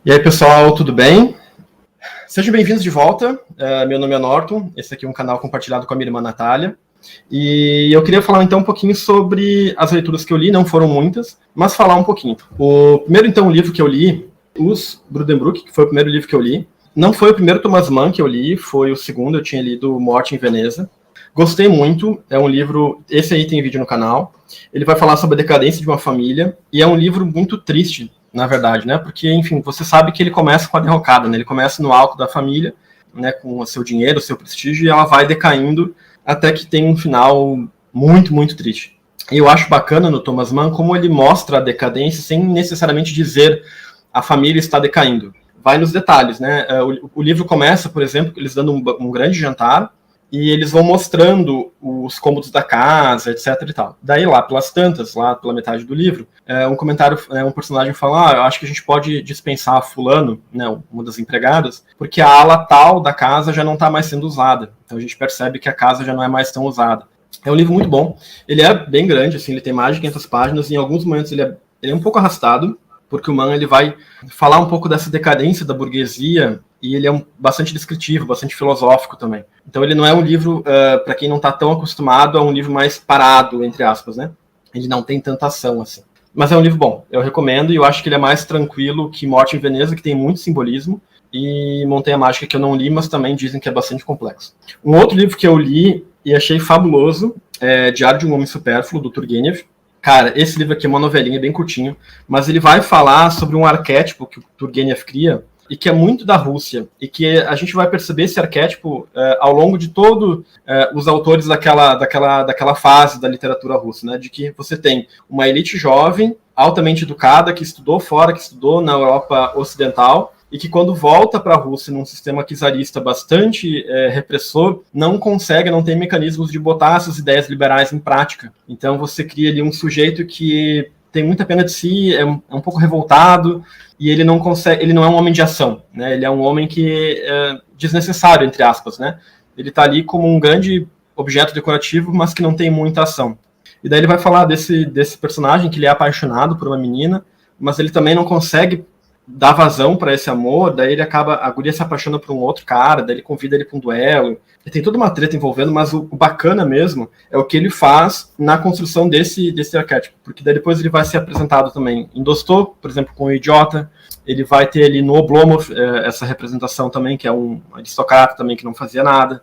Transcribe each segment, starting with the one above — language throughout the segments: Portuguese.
E aí, pessoal, tudo bem? Sejam bem-vindos de volta. Meu nome é Norton, esse aqui é um canal compartilhado com a minha irmã Natália. E eu queria falar então um pouquinho sobre as leituras que eu li, não foram muitas, mas falar um pouquinho. O primeiro então livro que eu li, Os Buddenbrook, que foi o primeiro livro que eu li. Não foi o primeiro Thomas Mann que eu li, foi o segundo, eu tinha lido Morte em Veneza. Gostei muito, é um livro, esse aí tem vídeo no canal. Ele vai falar sobre a decadência de uma família, e é um livro muito triste, na verdade, né? Porque, enfim, você sabe que ele começa com a derrocada, né? Ele começa no alto da família, né? Com o seu dinheiro, o seu prestígio, e ela vai decaindo até que tem um final muito, muito triste. E eu acho bacana no Thomas Mann como ele mostra a decadência sem necessariamente dizer a família está decaindo. Vai nos detalhes, né? O livro começa, por exemplo, eles dando um grande jantar, e eles vão mostrando os cômodos da casa, etc e tal. Daí, lá pelas tantas, lá pela metade do livro, um personagem fala, eu acho que a gente pode dispensar fulano, né, uma das empregadas, porque a ala tal da casa já não está mais sendo usada. Então a gente percebe que a casa já não é mais tão usada. É um livro muito bom. Ele é bem grande, assim, ele tem mais de 500 páginas, e em alguns momentos ele é um pouco arrastado, porque o Mann ele vai falar um pouco dessa decadência da burguesia, e ele é bastante descritivo, bastante filosófico também. Então ele não é um livro, para quem não está tão acostumado, é um livro mais parado, entre aspas, né? Ele não tem tanta ação assim. Mas é um livro bom, eu recomendo, e eu acho que ele é mais tranquilo que Morte em Veneza, que tem muito simbolismo, e Montanha Mágica, que eu não li, mas também dizem que é bastante complexo. Um outro livro que eu li e achei fabuloso é Diário de um Homem Supérfluo, do Turgenev. Cara, esse livro aqui é uma novelinha bem curtinho, mas ele vai falar sobre um arquétipo que o Turgenev cria, e que é muito da Rússia, e que a gente vai perceber esse arquétipo ao longo de todos os autores daquela fase da literatura russa, né? De que você tem uma elite jovem, altamente educada, que estudou fora, que estudou na Europa Ocidental, e que quando volta para a Rússia num sistema czarista bastante repressor, não tem mecanismos de botar essas ideias liberais em prática. Então você cria ali um sujeito que tem muita pena de si, é um pouco revoltado, e ele não é um homem de ação, né? Ele é um homem que é desnecessário, entre aspas, né? Ele está ali como um grande objeto decorativo, mas que não tem muita ação. E daí ele vai falar desse personagem que ele é apaixonado por uma menina, mas ele também não consegue dar vazão para esse amor, daí a guria se apaixona por um outro cara, daí ele convida ele para um duelo, e tem toda uma treta envolvendo, mas o bacana mesmo é o que ele faz na construção desse arquétipo, porque daí depois ele vai ser apresentado também em Dostô, por exemplo, com o Idiota, ele vai ter ali no Oblomov essa representação também, que é um aristocrata também que não fazia nada,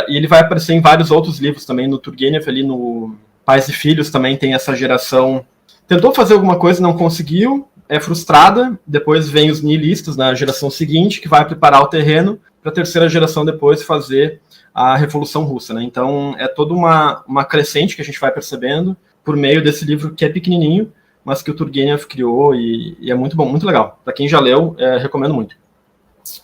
e ele vai aparecer em vários outros livros também, no Turgenev, ali no Pais e Filhos também tem essa geração, tentou fazer alguma coisa, não conseguiu, é frustrada, depois vem os nihilistas na geração seguinte, que vai preparar o terreno para a terceira geração depois fazer a Revolução Russa, né? Então é toda uma crescente que a gente vai percebendo por meio desse livro que é pequenininho, mas que o Turgenev criou e é muito bom, muito legal. Para quem já leu, recomendo muito.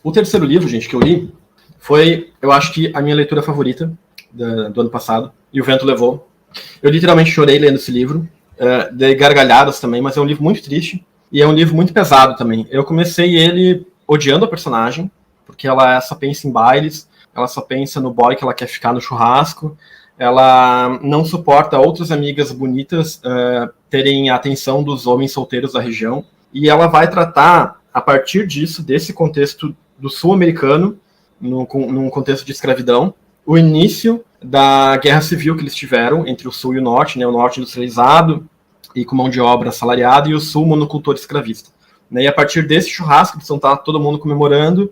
O terceiro livro, gente, que eu li foi, eu acho que a minha leitura favorita do ano passado, E o Vento Levou. Eu literalmente chorei lendo esse livro, dei gargalhadas também, mas é um livro muito triste. E é um livro muito pesado também. Eu comecei ele odiando a personagem, porque ela só pensa em bailes, ela só pensa no boy que ela quer ficar no churrasco, ela não suporta outras amigas bonitas terem a atenção dos homens solteiros da região, e ela vai tratar, a partir disso, desse contexto do sul-americano, num contexto de escravidão, o início da guerra civil que eles tiveram entre o sul e o norte, né, o norte industrializado, e com mão de obra assalariada, e o sul monocultor escravista. E a partir desse churrasco, que está todo mundo comemorando,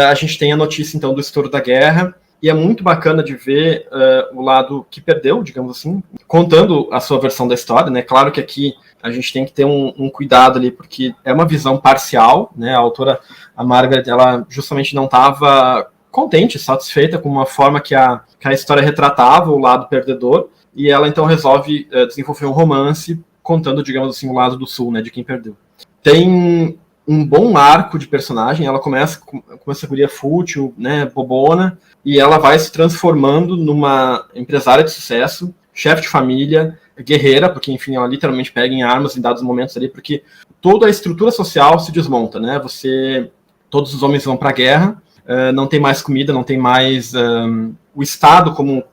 a gente tem a notícia, então, do estouro da guerra, e é muito bacana de ver o lado que perdeu, digamos assim, contando a sua versão da história, né? Claro que aqui a gente tem que ter um cuidado ali, porque é uma visão parcial, né? A autora, a Margaret, ela justamente não estava contente, satisfeita com uma forma que a história retratava o lado perdedor, e ela, então, resolve desenvolver um romance contando, digamos assim, o lado do sul, né, de quem perdeu. Tem um bom arco de personagem, ela começa com essa guria fútil, né, bobona, e ela vai se transformando numa empresária de sucesso, chefe de família, guerreira, porque, enfim, ela literalmente pega em armas em dados momentos ali, porque toda a estrutura social se desmonta, né, todos os homens vão para a guerra, não tem mais comida, não tem mais o Estado como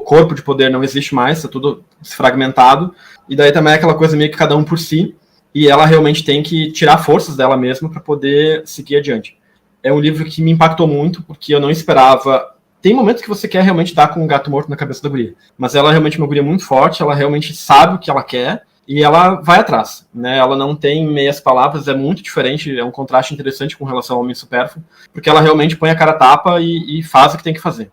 corpo de poder não existe mais, está tudo fragmentado, e daí também é aquela coisa meio que cada um por si, e ela realmente tem que tirar forças dela mesma para poder seguir adiante. É um livro que me impactou muito, porque eu não esperava. Tem momentos que você quer realmente dar com um gato morto na cabeça da guria, mas ela é realmente uma guria muito forte, ela realmente sabe o que ela quer, e ela vai atrás, né? Ela não tem meias palavras, é muito diferente, é um contraste interessante com relação ao Homem Supérfluo, porque ela realmente põe a cara a tapa e faz o que tem que fazer.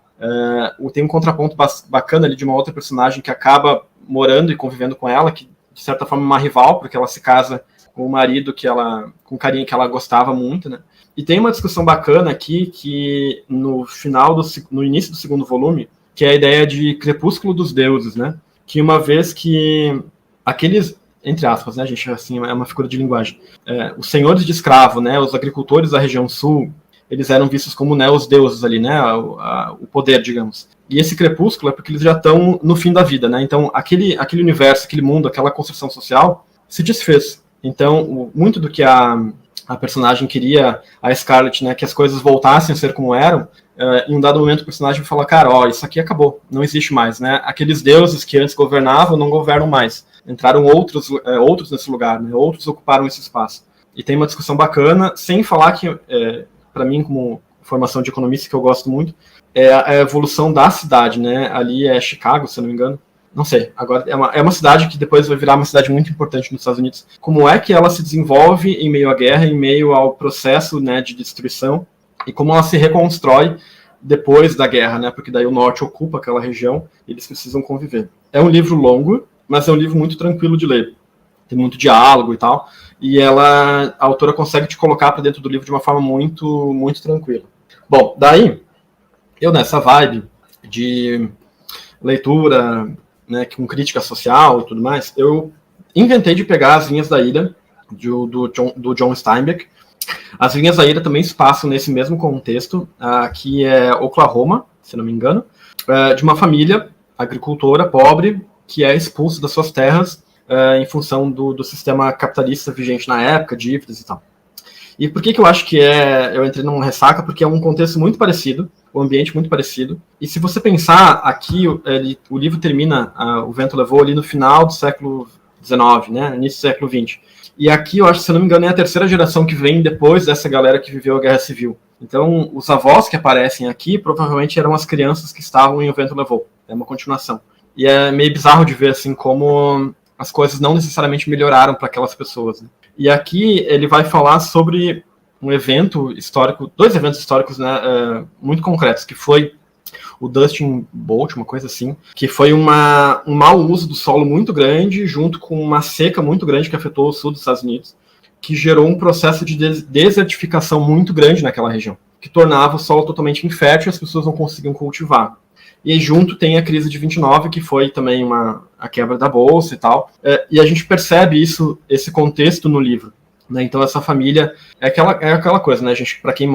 Tem um contraponto bacana ali de uma outra personagem que acaba morando e convivendo com ela, que de certa forma é uma rival, porque ela se casa com o marido com um carinha que ela gostava muito, né? E tem uma discussão bacana aqui que no início do segundo volume, que é a ideia de crepúsculo dos deuses, né? Que uma vez que aqueles, entre aspas, né, gente, assim, é uma figura de linguagem, os senhores de escravo, né, os agricultores da região sul, eles eram vistos como, né, os deuses ali, né, o poder, digamos. E esse crepúsculo é porque eles já estão no fim da vida, né, então aquele universo, aquele mundo, aquela construção social se desfez. Então, muito do que a personagem queria, a Scarlett, né, que as coisas voltassem a ser como eram, em um dado momento o personagem fala, cara, isso aqui acabou, não existe mais, né, aqueles deuses que antes governavam não governam mais. Entraram outros nesse lugar, né? Outros ocuparam esse espaço. E tem uma discussão bacana, sem falar que, para mim, como formação de economista, que eu gosto muito, é a evolução da cidade, né? Ali é Chicago, se eu não me engano. Não sei, agora é uma cidade que depois vai virar uma cidade muito importante nos Estados Unidos. Como é que ela se desenvolve em meio à guerra, em meio ao processo, né, de destruição, e como ela se reconstrói depois da guerra, né? Porque daí o norte ocupa aquela região e eles precisam conviver. É um livro longo, mas é um livro muito tranquilo de ler. Tem muito diálogo e tal, e a autora consegue te colocar para dentro do livro de uma forma muito, muito tranquila. Bom, daí, eu nessa vibe de leitura, né, com crítica social e tudo mais, eu inventei de pegar As Vinhas da Ira, do John Steinbeck. As Vinhas da Ira também se passam nesse mesmo contexto, que é Oklahoma, se não me engano, de uma família agricultora pobre, que é expulso das suas terras em função do sistema capitalista vigente na época, dívidas e tal. E por que eu acho que eu entrei numa ressaca? Porque é um contexto muito parecido, o ambiente muito parecido. E se você pensar, aqui o livro termina, O Vento Levou, ali no final do século XIX, né, início do século XX. E aqui, eu acho, se eu não me engano, é a terceira geração que vem depois dessa galera que viveu a Guerra Civil. Então, os avós que aparecem aqui provavelmente eram as crianças que estavam em O Vento Levou. É uma continuação. E é meio bizarro de ver, assim, como as coisas não necessariamente melhoraram para aquelas pessoas, né? E aqui ele vai falar sobre um evento histórico, dois eventos históricos, né, muito concretos, que foi o Dustin Bolt, uma coisa assim, que foi um mau uso do solo muito grande, junto com uma seca muito grande que afetou o sul dos Estados Unidos, que gerou um processo de desertificação muito grande naquela região, que tornava o solo totalmente infértil e as pessoas não conseguiam cultivar. E aí junto tem a crise de 29, que foi também a quebra da bolsa e tal. E a gente percebe esse contexto no livro, né? Então essa família é aquela coisa, né, gente? Para quem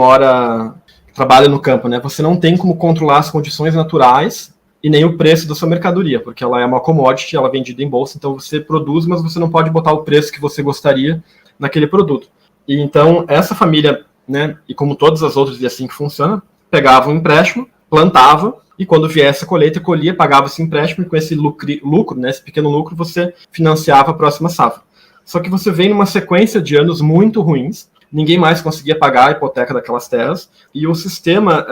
trabalha no campo, né? Você não tem como controlar as condições naturais e nem o preço da sua mercadoria, porque ela é uma commodity, ela é vendida em bolsa, então você produz, mas você não pode botar o preço que você gostaria naquele produto. E então essa família, né, e como todas as outras, e assim que funciona, pegava um empréstimo, plantava, e quando viesse a colheita, colhia, pagava esse empréstimo, e com esse lucro, né, esse pequeno lucro, você financiava a próxima safra. Só que você vem numa sequência de anos muito ruins, ninguém mais conseguia pagar a hipoteca daquelas terras, e o sistema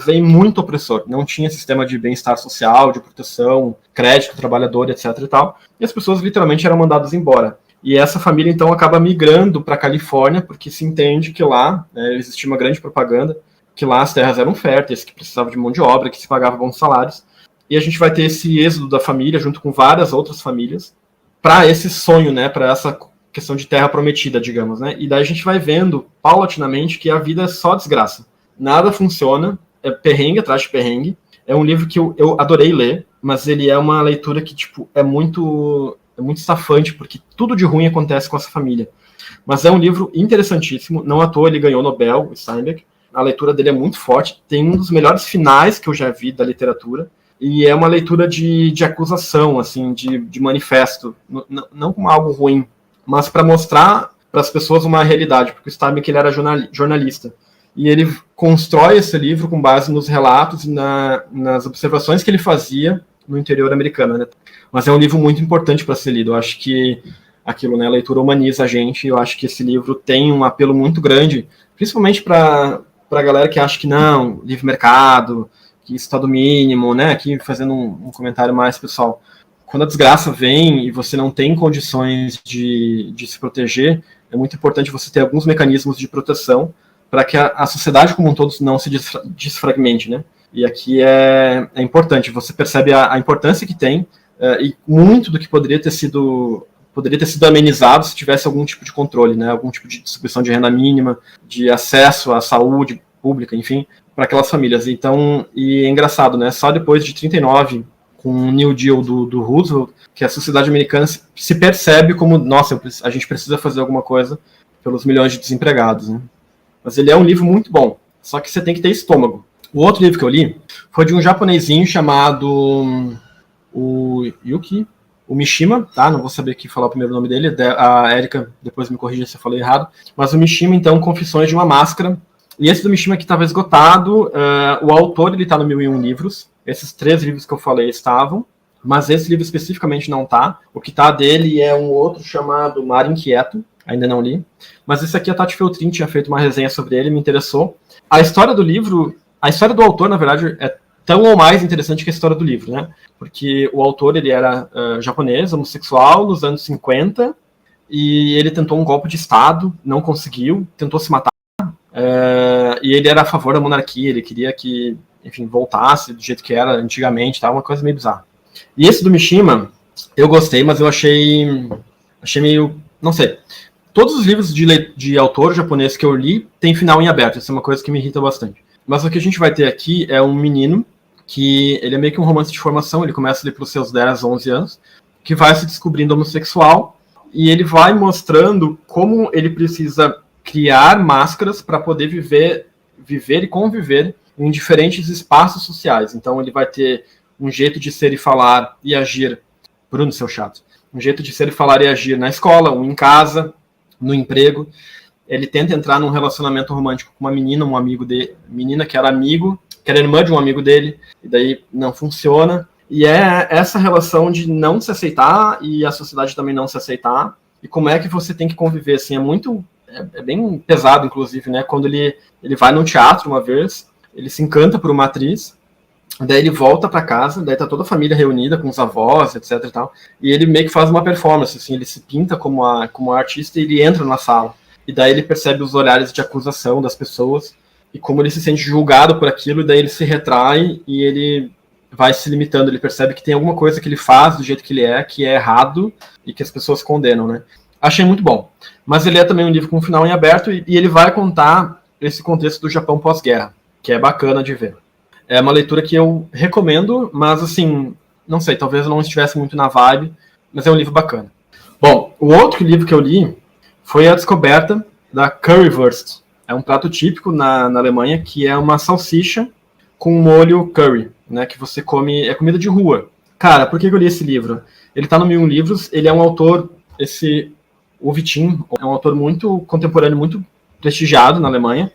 vem muito opressor. Não tinha sistema de bem-estar social, de proteção, crédito, trabalhador, etc. e tal, e as pessoas literalmente eram mandadas embora. E essa família, então, acaba migrando para a Califórnia, porque se entende que lá existia uma grande propaganda, que lá as terras eram férteis, que precisava de mão de obra, que se pagava bons salários. E a gente vai ter esse êxodo da família, junto com várias outras famílias, para esse sonho, né, para essa questão de terra prometida, digamos, né? E daí a gente vai vendo, paulatinamente, que a vida é só desgraça. Nada funciona, é perrengue atrás de perrengue. É um livro que eu adorei ler, mas ele é uma leitura que, tipo, é muito estafante, porque tudo de ruim acontece com essa família. Mas é um livro interessantíssimo, não à toa ele ganhou o Nobel, o Steinbeck. A leitura dele é muito forte, tem um dos melhores finais que eu já vi da literatura, e é uma leitura de acusação, assim, de manifesto, não como algo ruim, mas para mostrar para as pessoas uma realidade, porque o Steinbeck ele era jornalista, e ele constrói esse livro com base nos relatos e nas observações que ele fazia no interior americano, né? Mas é um livro muito importante para ser lido. Eu acho que aquilo, né? A leitura humaniza a gente, e eu acho que esse livro tem um apelo muito grande, principalmente para a galera que acha que não, livre mercado, que isso está do mínimo, né? Aqui fazendo um comentário mais pessoal. Quando a desgraça vem e você não tem condições de se proteger, é muito importante você ter alguns mecanismos de proteção para que a sociedade como um todo não se desfragmente, né? E aqui é importante, você percebe a importância que tem e muito do que poderia ter sido amenizado se tivesse algum tipo de controle, né? Algum tipo de distribuição de renda mínima, de acesso à saúde pública, enfim, para aquelas famílias. Então, e é engraçado, né? Só depois de 39, com o New Deal do Roosevelt, que a sociedade americana se percebe como, nossa, a gente precisa fazer alguma coisa pelos milhões de desempregados, né? Mas ele é um livro muito bom, só que você tem que ter estômago. O outro livro que eu li foi de um japonesinho chamado o Mishima, tá? Não vou saber aqui falar o primeiro nome dele, a Erika depois me corrija se eu falei errado, mas o Mishima, então, Confissões de uma Máscara. E esse do Mishima aqui estava esgotado, o autor ele está no 1001 livros, esses 3 livros que eu falei estavam, mas esse livro especificamente não tá. O que tá dele é um outro chamado Mar Inquieto, ainda não li, mas esse aqui a Tati Feltrin tinha feito uma resenha sobre ele, me interessou. A história do livro, a história do autor, na verdade, é tão ou mais interessante que a história do livro, né? Porque o autor, ele era japonês, homossexual, nos anos 50, e ele tentou um golpe de Estado, não conseguiu, tentou se matar, e ele era a favor da monarquia, ele queria que, enfim, voltasse do jeito que era antigamente, tá? Uma coisa meio bizarra. E esse do Mishima, eu gostei, mas eu achei meio, não sei. Todos os livros de autor japonês que eu li tem final em aberto, isso é uma coisa que me irrita bastante. Mas o que a gente vai ter aqui é um menino que ele é meio que um romance de formação, ele começa ali pelos seus 10, 11 anos, que vai se descobrindo homossexual, e ele vai mostrando como ele precisa criar máscaras para poder viver e conviver em diferentes espaços sociais. Então ele vai ter um jeito de ser e falar e agir, Bruno, seu chato, um jeito de ser e falar e agir na escola, ou em casa, no emprego. Ele tenta entrar num relacionamento romântico com uma menina, um amigo dele, menina que era irmã de um amigo dele, e daí não funciona. E é essa relação de não se aceitar e a sociedade também não se aceitar, e como é que você tem que conviver, assim, é bem pesado, inclusive, né, quando ele vai no teatro uma vez, ele se encanta por uma atriz, daí ele volta para casa, daí tá toda a família reunida com os avós, etc e tal, e ele meio que faz uma performance, assim, ele se pinta como artista e ele entra na sala, e daí ele percebe os olhares de acusação das pessoas, e como ele se sente julgado por aquilo, e daí ele se retrai e ele vai se limitando, ele percebe que tem alguma coisa que ele faz do jeito que é errado, e que as pessoas condenam, né. Achei muito bom. Mas ele é também um livro com um final em aberto, e ele vai contar esse contexto do Japão pós-guerra, que é bacana de ver. É uma leitura que eu recomendo, mas assim, não sei, talvez eu não estivesse muito na vibe, mas é um livro bacana. Bom, o outro livro que eu li foi A Descoberta, da Currywurst. É um prato típico na Alemanha, que é uma salsicha com molho curry, né, que você come, é comida de rua. Cara, por que eu li esse livro? Ele tá no 1001 livros, ele é um autor, o Vitin, é um autor muito contemporâneo, muito prestigiado na Alemanha,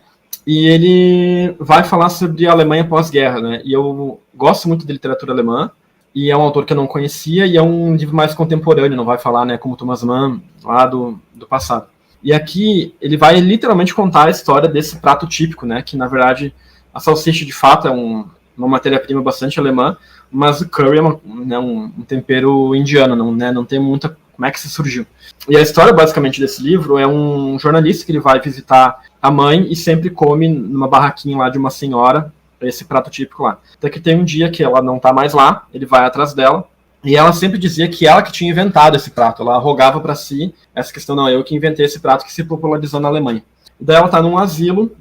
e ele vai falar sobre a Alemanha pós-guerra, né? E eu gosto muito de literatura alemã, e é um autor que eu não conhecia, e é um livro mais contemporâneo, não vai falar, né, como Thomas Mann, lá do passado. E aqui ele vai literalmente contar a história desse prato típico, né? Que na verdade a salsicha de fato é uma matéria-prima bastante alemã, mas o curry é um tempero indiano, não tem muita. Como é que isso surgiu? E a história, basicamente, desse livro é um jornalista que ele vai visitar a mãe e sempre come numa barraquinha lá de uma senhora esse prato típico lá. Até que tem um dia que ela não tá mais lá, ele vai atrás dela, e ela sempre dizia que ela que tinha inventado esse prato. Ela arrogava para si essa questão, não, eu que inventei esse prato que se popularizou na Alemanha. E daí ela tá num asilo,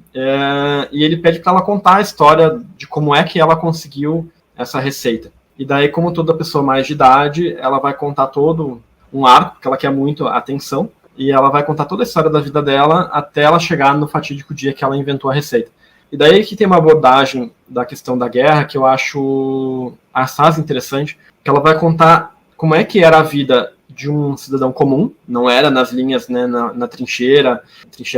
e ele pede para ela contar a história de como é que ela conseguiu essa receita. E daí, como toda pessoa mais de idade, ela vai contar todo um arco, porque ela quer muito a atenção, e ela vai contar toda a história da vida dela até ela chegar no fatídico dia que ela inventou a receita. E daí que tem uma abordagem da questão da guerra que eu acho assaz interessante, que ela vai contar como é que era a vida de um cidadão comum, não era nas linhas, né, na trincheira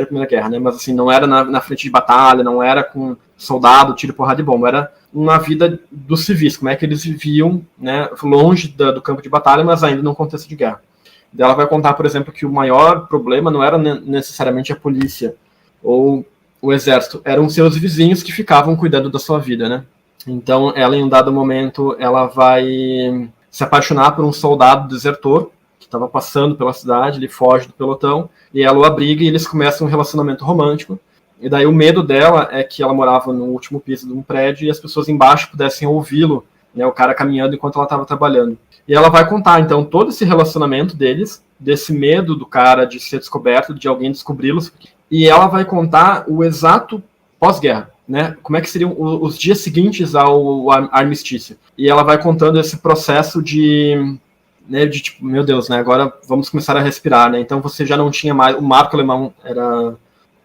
Primeira Guerra, né, mas assim, não era na frente de batalha, não era com soldado, tiro, porrada e bomba, era uma vida dos civis, como é que eles viviam, né, longe do campo de batalha, mas ainda num contexto de guerra. Ela vai contar, por exemplo, que o maior problema não era necessariamente a polícia ou o exército, eram seus vizinhos que ficavam cuidando da sua vida, né? Então, ela, em um dado momento, ela vai se apaixonar por um soldado desertor que estava passando pela cidade, ele foge do pelotão, e ela o abriga e eles começam um relacionamento romântico. E daí o medo dela é que ela morava no último piso de um prédio e as pessoas embaixo pudessem ouvi-lo, né, o cara caminhando enquanto ela estava trabalhando. E ela vai contar, então, todo esse relacionamento deles, desse medo do cara de ser descoberto, de alguém descobri-los, e ela vai contar o exato pós-guerra, né? Como é que seriam os dias seguintes ao armistício. E ela vai contando esse processo de tipo, meu Deus, né? Agora vamos começar a respirar, né? Então você já não tinha mais, o marco alemão era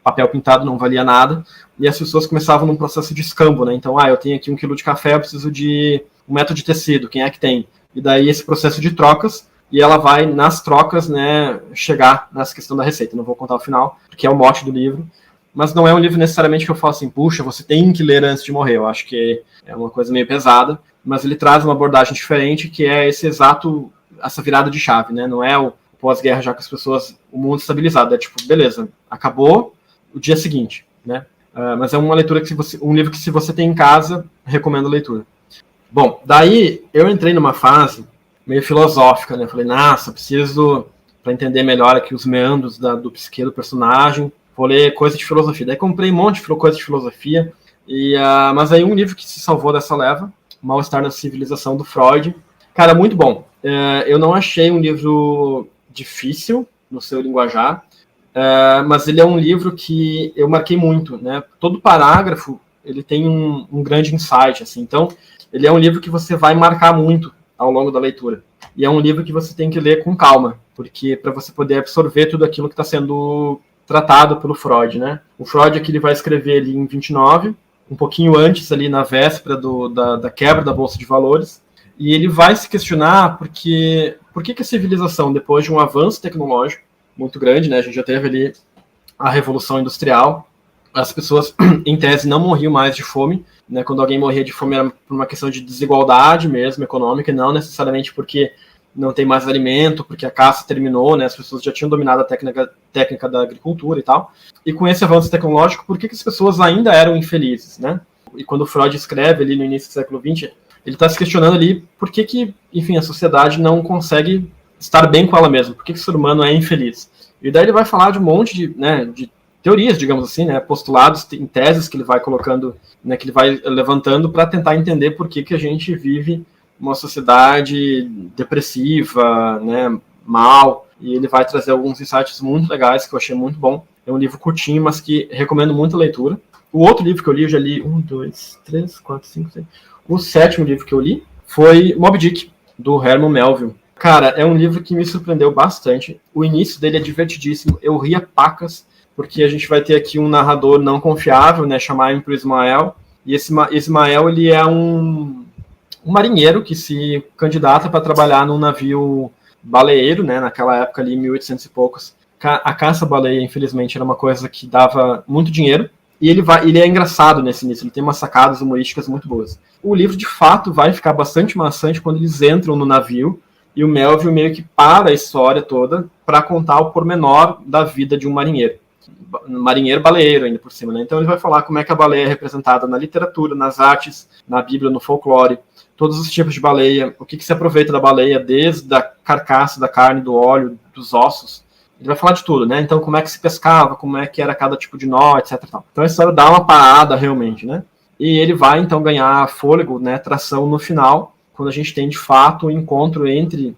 papel pintado, não valia nada, e as pessoas começavam num processo de escambo, né? Então, eu tenho aqui 1 quilo de café, eu preciso de 1 metro de tecido, quem é que tem? E daí esse processo de trocas, e ela vai, nas trocas, né, chegar nessa questão da receita. Não vou contar o final, porque é o mote do livro, mas não é um livro necessariamente que eu falo assim, puxa, você tem que ler antes de morrer. Eu acho que é uma coisa meio pesada, mas ele traz uma abordagem diferente, que é essa virada de chave, né? Não é o pós-guerra já com as pessoas, o mundo estabilizado. É tipo, beleza, acabou o dia seguinte, né? Mas é uma leitura um livro que, se você tem em casa, recomendo a leitura. Bom, daí eu entrei numa fase meio filosófica, né? Falei, nossa, preciso, para entender melhor aqui os meandros do psique do personagem, vou ler coisa de filosofia. Daí comprei um monte de coisa de filosofia, mas aí um livro que se salvou dessa leva, Mal-Estar na Civilização, do Freud. Cara, muito bom. Eu não achei um livro difícil no seu linguajar, mas ele é um livro que eu marquei muito, né? Todo parágrafo ele tem um grande insight, assim. Então, ele é um livro que você vai marcar muito ao longo da leitura. E é um livro que você tem que ler com calma, porque para você poder absorver tudo aquilo que está sendo tratado pelo Freud, né? O Freud é que ele vai escrever ali em 29, um pouquinho antes, ali na véspera da quebra da Bolsa de Valores, e ele vai se questionar por que a civilização, depois de um avanço tecnológico muito grande, né? A gente já teve ali a Revolução Industrial, as pessoas, em tese, não morriam mais de fome, né? Quando alguém morria de fome era por uma questão de desigualdade mesmo, econômica, e não necessariamente porque não tem mais alimento, porque a caça terminou, né? As pessoas já tinham dominado a técnica da agricultura e tal. E com esse avanço tecnológico, por que as pessoas ainda eram infelizes, né? E quando Freud escreve ali no início do século XX, ele está se questionando ali por que, enfim, a sociedade não consegue estar bem com ela mesma, por que o ser humano é infeliz. E daí ele vai falar de um monte de teorias, digamos assim, né, postulados em teses que ele vai colocando, né, que ele vai levantando para tentar entender por que a gente vive uma sociedade depressiva, né, mal, e ele vai trazer alguns insights muito legais que eu achei muito bom. É um livro curtinho, mas que recomendo muito a leitura. O outro livro que eu li, eu já li 1, 2, 3, 4, 5, 6... O 7º livro que eu li foi Moby Dick, do Herman Melville. Cara, é um livro que me surpreendeu bastante. O início dele é divertidíssimo. Eu ria pacas, porque a gente vai ter aqui um narrador não confiável, né? Chamarem para o Ismael. E esse Ismael, ele é um marinheiro que se candidata para trabalhar num navio baleeiro, né? Naquela época ali, 1800 e poucos. A caça-baleia, infelizmente, era uma coisa que dava muito dinheiro. E ele é engraçado nesse início, ele tem umas sacadas humorísticas muito boas. O livro, de fato, vai ficar bastante maçante quando eles entram no navio e o Melville meio que para a história toda para contar o pormenor da vida de um marinheiro. Marinheiro baleeiro, ainda por cima, né? Então ele vai falar como é que a baleia é representada na literatura, nas artes, na Bíblia, no folclore, todos os tipos de baleia, o que se aproveita da baleia, desde a carcaça, da carne, do óleo, dos ossos. Ele vai falar de tudo, né? Então, como é que se pescava, como é que era cada tipo de nó, etc. Então, a história dá uma parada, realmente, né? E ele vai, então, ganhar fôlego, né, tração no final, quando a gente tem, de fato, o encontro entre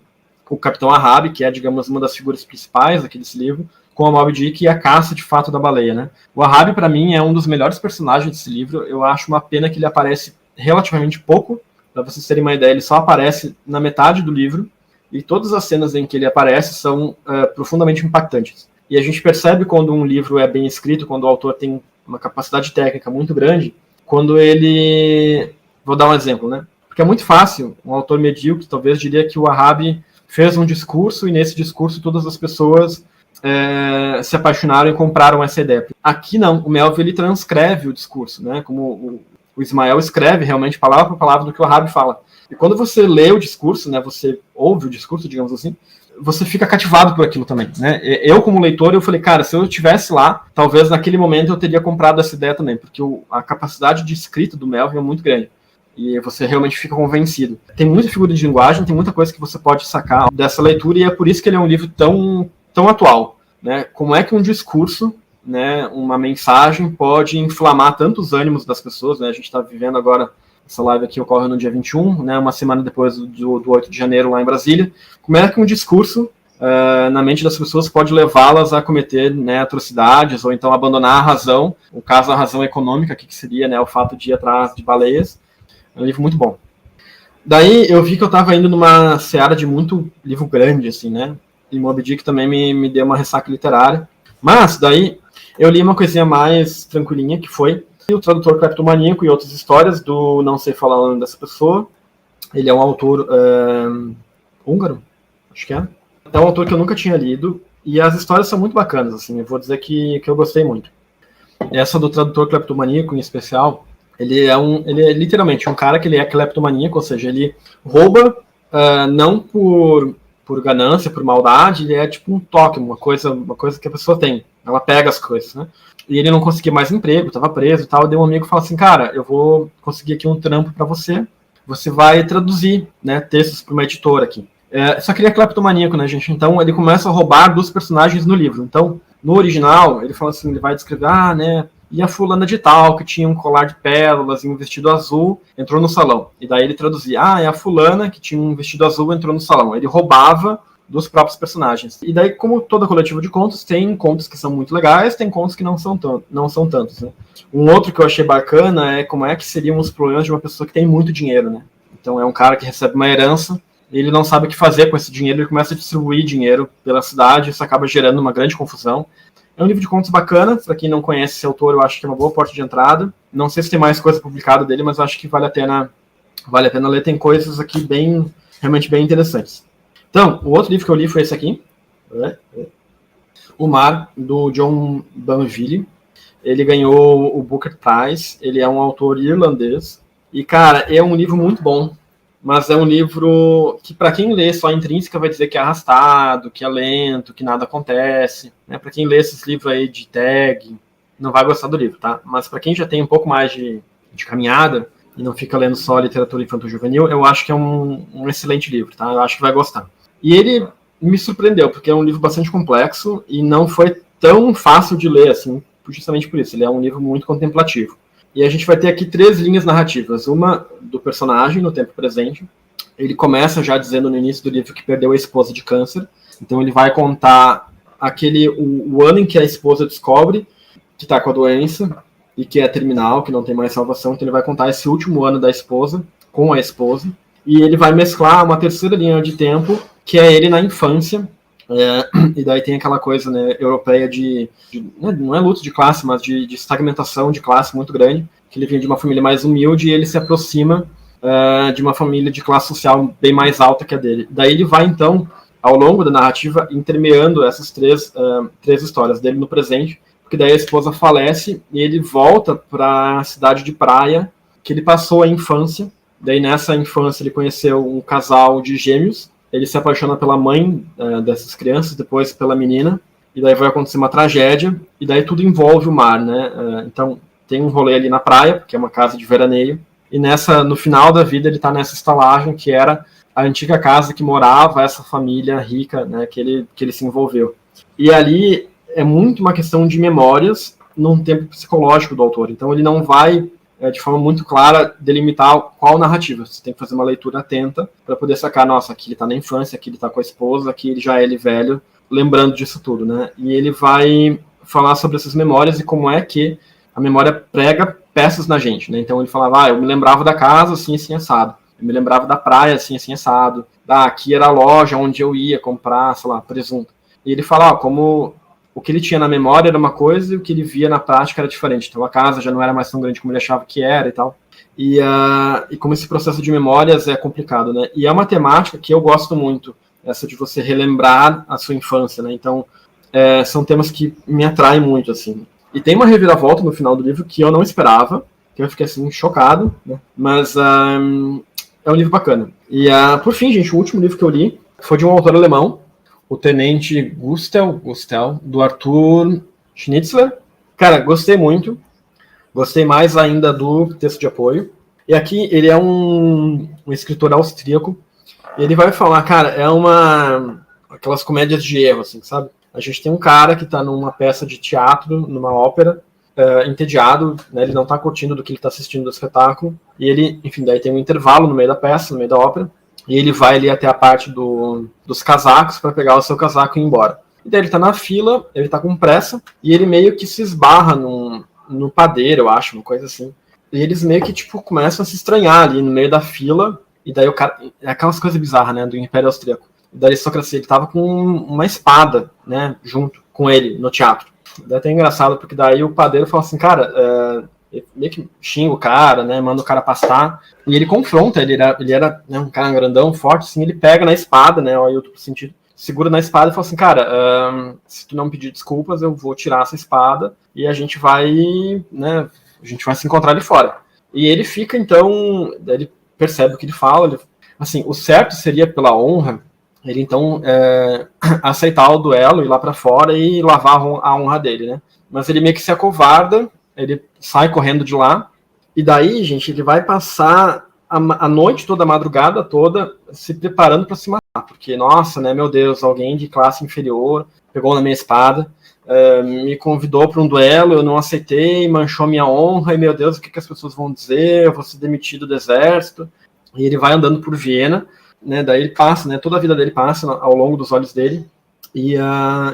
o Capitão Ahab, que é, digamos, uma das figuras principais aqui desse livro, com a Moby Dick e a caça, de fato, da baleia, né? O Ahab, para mim, é um dos melhores personagens desse livro. Eu acho uma pena que ele aparece relativamente pouco. Para vocês terem uma ideia, ele só aparece na metade do livro, e todas as cenas em que ele aparece são profundamente impactantes. E a gente percebe quando um livro é bem escrito, quando o autor tem uma capacidade técnica muito grande, quando ele... Vou dar um exemplo, né? Porque é muito fácil, um autor medíocre talvez diria que o Ahab fez um discurso e nesse discurso todas as pessoas se apaixonaram e compraram essa ideia. Aqui não, o Melville ele transcreve o discurso, né? Como o Ismael escreve realmente palavra por palavra do que o Ahab fala. E quando você lê o discurso, né, você ouve o discurso, digamos assim, você fica cativado por aquilo também, né? Eu, como leitor, eu falei, cara, se eu estivesse lá, talvez naquele momento eu teria comprado essa ideia também, porque a capacidade de escrita do Melville é muito grande. E você realmente fica convencido. Tem muita figura de linguagem, tem muita coisa que você pode sacar dessa leitura, e é por isso que ele é um livro tão atual, né? Como é que um discurso, né, uma mensagem pode inflamar tantos ânimos das pessoas, né? A gente está vivendo agora, essa live aqui ocorre no dia 21, né, uma semana depois do 8 de janeiro lá em Brasília. Como é que um discurso na mente das pessoas pode levá-las a cometer, né, atrocidades, ou então abandonar a razão, no caso a razão econômica, que seria, né, o fato de ir atrás de baleias. É um livro muito bom. Daí eu vi que eu estava indo numa seara de muito livro grande, assim, né? E Moby Dick também me deu uma ressaca literária. Mas daí eu li uma coisinha mais tranquilinha, que foi O Tradutor Cleptomaníaco e Outras Histórias, do não sei falar o nome dessa pessoa. Ele é um autor húngaro, acho que é. É um autor que eu nunca tinha lido, e as histórias são muito bacanas, assim, eu vou dizer que eu gostei muito. Essa do Tradutor Cleptomaníaco, em especial, ele é literalmente um cara que ele é cleptomaníaco, ou seja, ele rouba não por ganância, por maldade, ele é tipo um toque, uma coisa que a pessoa tem. Ela pega as coisas, né? E ele não conseguia mais emprego, estava preso e tal, e daí um amigo falou assim, cara, eu vou conseguir aqui um trampo para você vai traduzir, né, textos para uma editora aqui. Só que ele é cleptomaníaco, né, gente? Então ele começa a roubar dos personagens no livro. Então, no original, ele fala assim, ele vai descrever, né, e a fulana de tal, que tinha um colar de pérolas e um vestido azul, entrou no salão. E daí ele traduzia, é a fulana que tinha um vestido azul, entrou no salão. Ele roubava dos próprios personagens. E daí, como toda coletiva de contos, tem contos que são muito legais, tem contos que não são tantos, né? Um outro que eu achei bacana é como é que seriam os problemas de uma pessoa que tem muito dinheiro, né? Então é um cara que recebe uma herança, ele não sabe o que fazer com esse dinheiro, ele começa a distribuir dinheiro pela cidade, isso acaba gerando uma grande confusão. É um livro de contos bacana, para quem não conhece esse autor, eu acho que é uma boa porta de entrada. Não sei se tem mais coisa publicada dele, mas eu acho que vale a pena ler, tem coisas aqui realmente bem interessantes. Então, o outro livro que eu li foi esse aqui, O Mar, do John Banville. Ele ganhou o Booker Prize, ele é um autor irlandês, e, cara, é um livro muito bom, mas é um livro que, para quem lê só a intrínseca, vai dizer que é arrastado, que é lento, que nada acontece, né? Para quem lê esses livros aí de tag, não vai gostar do livro, tá? Mas para quem já tem um pouco mais de caminhada, e não fica lendo só literatura infanto-juvenil, eu acho que é um excelente livro, tá? Eu acho que vai gostar. E ele me surpreendeu, porque é um livro bastante complexo e não foi tão fácil de ler, assim, justamente por isso. Ele é um livro muito contemplativo. E a gente vai ter aqui 3 linhas narrativas. Uma do personagem no tempo presente. Ele começa já dizendo no início do livro que perdeu a esposa de câncer. Então ele vai contar o ano em que a esposa descobre que está com a doença e que é terminal, que não tem mais salvação. Então ele vai contar esse último ano da esposa com a esposa. E ele vai mesclar uma terceira linha de tempo, que é ele na infância. E daí tem aquela coisa, né, europeia não é luta de classe, mas de estagmentação de classe muito grande, que ele vinha de uma família mais humilde e ele se aproxima de uma família de classe social bem mais alta que a dele. Daí ele vai, então, ao longo da narrativa, intermeando essas três histórias dele no presente, porque daí a esposa falece e ele volta para a cidade de praia que ele passou a infância. Daí nessa infância ele conheceu um casal de gêmeos, ele se apaixona pela mãe dessas crianças, depois pela menina, e daí vai acontecer uma tragédia, e daí tudo envolve o mar, né? Então, tem um rolê ali na praia, que é uma casa de veraneio, e no final da vida ele está nessa estalagem, que era a antiga casa que morava essa família rica, né, que ele se envolveu. E ali é muito uma questão de memórias num tempo psicológico do autor, então ele não vai de forma muito clara, delimitar qual narrativa. Você tem que fazer uma leitura atenta para poder sacar, nossa, aqui ele está na infância, aqui ele está com a esposa, aqui ele já é ele velho, lembrando disso tudo, né? E ele vai falar sobre essas memórias e como é que a memória prega peças na gente, né? Então ele falava, eu me lembrava da casa assim, assim, assado. Eu me lembrava da praia assim, assim, assado. Aqui era a loja onde eu ia comprar, sei lá, presunto. E ele fala, como o que ele tinha na memória era uma coisa e o que ele via na prática era diferente. Então a casa já não era mais tão grande como ele achava que era e tal. E como esse processo de memórias é complicado, né? E é uma temática que eu gosto muito, essa de você relembrar a sua infância, né? Então são temas que me atraem muito, assim. E tem uma reviravolta no final do livro que eu não esperava, que eu fiquei assim chocado, né? Mas é um livro bacana. E por fim, gente, o último livro que eu li foi de um autor alemão, o Tenente Gustel, do Arthur Schnitzler. Cara, gostei muito. Gostei mais ainda do texto de apoio. E aqui ele é um escritor austríaco. E ele vai falar, cara, aquelas comédias de erro, assim, sabe? A gente tem um cara que tá numa peça de teatro, numa ópera, entediado, né? Ele não tá curtindo do que ele tá assistindo do espetáculo. E ele, enfim, daí tem um intervalo no meio da peça, no meio da ópera. E ele vai ali até a parte dos casacos para pegar o seu casaco e ir embora. E daí ele tá na fila, ele tá com pressa, e ele meio que se esbarra no padeiro, eu acho, uma coisa assim. E eles meio que, tipo, começam a se estranhar ali no meio da fila. E daí o cara... É aquelas coisas bizarras, né? Do Império Austríaco. E da aristocracia. Ele tava com uma espada, né? Junto com ele, no teatro. Daí é até engraçado, porque daí o padeiro fala assim, cara... Ele meio que xinga o cara, né? Manda o cara pastar. E ele confronta. Ele era né, um cara grandão, forte, assim. Ele pega na espada, né? Olha o duplo sentido. Segura na espada e fala assim, cara... se tu não pedir desculpas, eu vou tirar essa espada. E a gente vai... né? A gente vai se encontrar ali fora. E ele fica, então... Ele percebe o que ele fala. Assim, o certo seria, pela honra, ele, então, aceitar o duelo, ir lá pra fora e lavar a honra dele, né? Mas ele meio que se acovarda, ele sai correndo de lá. E daí, gente, ele vai passar a noite toda, a madrugada toda, se preparando para se matar. Porque, nossa, né, meu Deus, alguém de classe inferior pegou na minha espada, me convidou para um duelo, eu não aceitei, manchou minha honra, e meu Deus, o que as pessoas vão dizer? Eu vou ser demitido do exército. E ele vai andando por Viena, né? Daí ele passa, né? Toda a vida dele passa ao longo dos olhos dele. E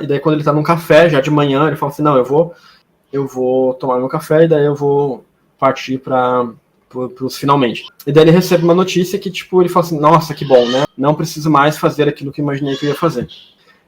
daí quando ele tá num café, já de manhã, ele fala assim, não, eu vou tomar meu café e daí eu vou partir para os finalmente. E daí ele recebe uma notícia que, tipo, ele fala assim, nossa, que bom, né? Não preciso mais fazer aquilo que eu imaginei que eu ia fazer.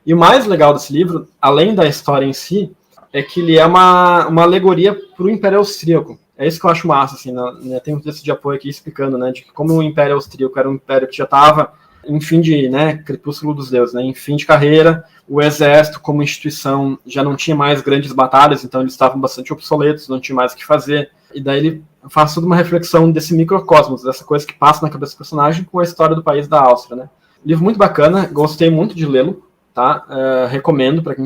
E o mais legal desse livro, além da história em si, é que ele é uma alegoria para o Império Austríaco. É isso que eu acho massa, assim, né? Tem um texto de apoio aqui explicando, né, de que como o Império Austríaco era um império que já estava em fim de, né, crepúsculo dos deuses, né, em fim de carreira, o exército como instituição já não tinha mais grandes batalhas, então eles estavam bastante obsoletos, não tinha mais o que fazer, e daí ele faz toda uma reflexão desse microcosmos, dessa coisa que passa na cabeça do personagem com a história do país da Áustria, né. Livro muito bacana, gostei muito de lê-lo, tá, recomendo para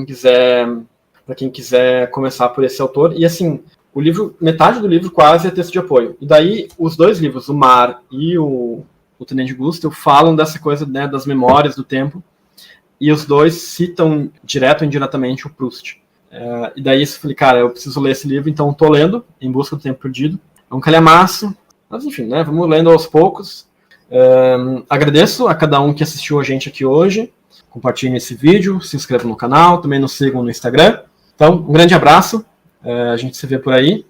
quem quiser começar por esse autor, e assim, o livro, metade do livro quase é texto de apoio. E daí, os dois livros, o Mar e o Tenente Gustel, falam dessa coisa, né, das memórias do tempo. E os dois citam, direto ou indiretamente, o Proust. E daí eu falei, cara, eu preciso ler esse livro, então estou lendo, Em Busca do Tempo Perdido. É um calhamaço, mas enfim, né, vamos lendo aos poucos. Agradeço a cada um que assistiu a gente aqui hoje. Compartilhem esse vídeo, se inscrevam no canal, também nos sigam no Instagram. Então, um grande abraço. A gente se vê por aí